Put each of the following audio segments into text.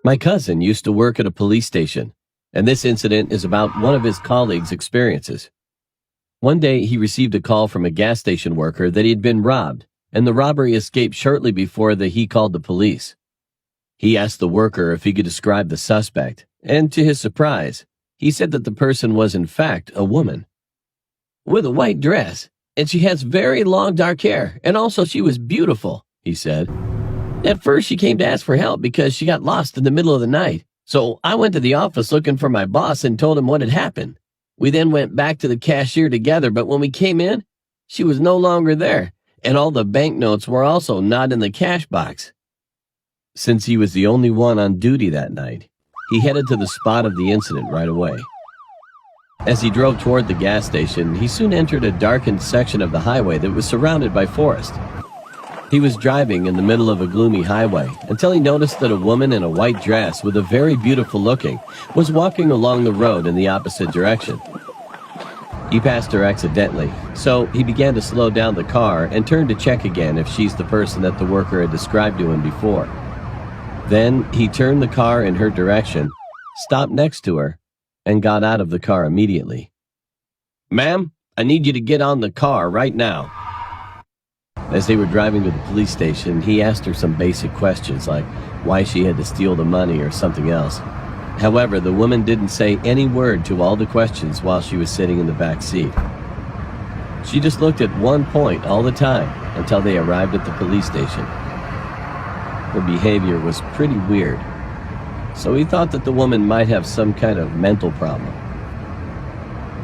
My cousin used to work at a police station, and this incident is about one of his colleagues' experiences. One day, he received a call from a gas station worker that he had been robbed, and the robbery escaped shortly before he called the police. He asked the worker if he could describe the suspect, and to his surprise, he said that the person was in fact a woman. "With a white dress, and she has very long dark hair, and also she was beautiful," he said. "At first she came to ask for help because she got lost in the middle of the night. So I went to the office looking for my boss and told him what had happened. We then went back to the cashier together, but when we came in, she was no longer there, and all the banknotes were also not in the cash box." Since he was the only one on duty that night, he headed to the spot of the incident right away. As he drove toward the gas station, he soon entered a darkened section of the highway that was surrounded by forest. He was driving in the middle of a gloomy highway until he noticed that a woman in a white dress with a very beautiful looking was walking along the road in the opposite direction. He passed her accidentally, so he began to slow down the car and turned to check again if she's the person that the worker had described to him before. Then he turned the car in her direction, stopped next to her, and got out of the car immediately. "Ma'am, I need you to get on the car right now." As they were driving to the police station, he asked her some basic questions like why she had to steal the money or something else. However, the woman didn't say any word to all the questions while she was sitting in the back seat. She just looked at one point all the time until they arrived at the police station. Her behavior was pretty weird, so he thought that the woman might have some kind of mental problem.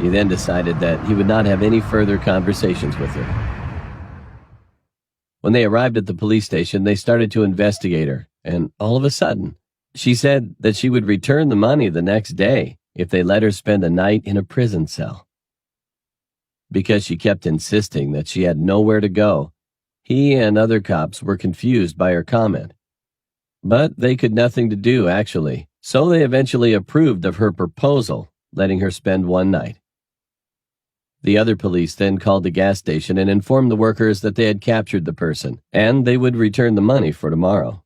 He then decided that he would not have any further conversations with her. When they arrived at the police station, they started to investigate her, and all of a sudden, she said that she would return the money the next day if they let her spend a night in a prison cell. Because she kept insisting that she had nowhere to go, he and other cops were confused by her comment. But they could nothing to do, actually, so they eventually approved of her proposal, letting her spend one night. The other police then called the gas station and informed the workers that they had captured the person, and they would return the money for tomorrow.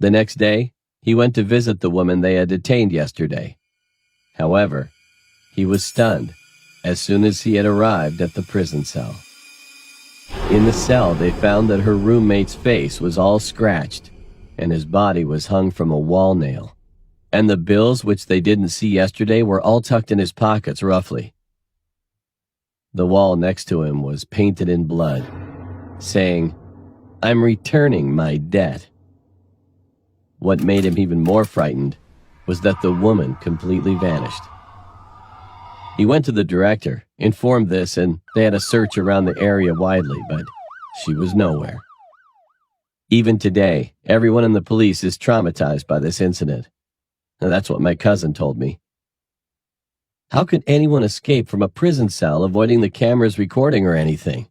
The next day, he went to visit the woman they had detained yesterday. However, he was stunned as soon as he had arrived at the prison cell. In the cell, they found that her roommate's face was all scratched, and his body was hung from a wall nail, and the bills which they didn't see yesterday were all tucked in his pockets roughly. The wall next to him was painted in blood, saying, "I'm returning my debt." What made him even more frightened was that the woman completely vanished. He went to the director, informed this, and they had a search around the area widely, but she was nowhere. Even today, everyone in the police is traumatized by this incident. And that's what my cousin told me. How could anyone escape from a prison cell avoiding the cameras recording or anything?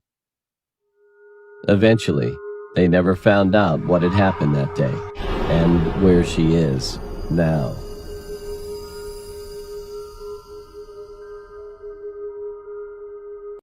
Eventually, they never found out what had happened that day and where she is now.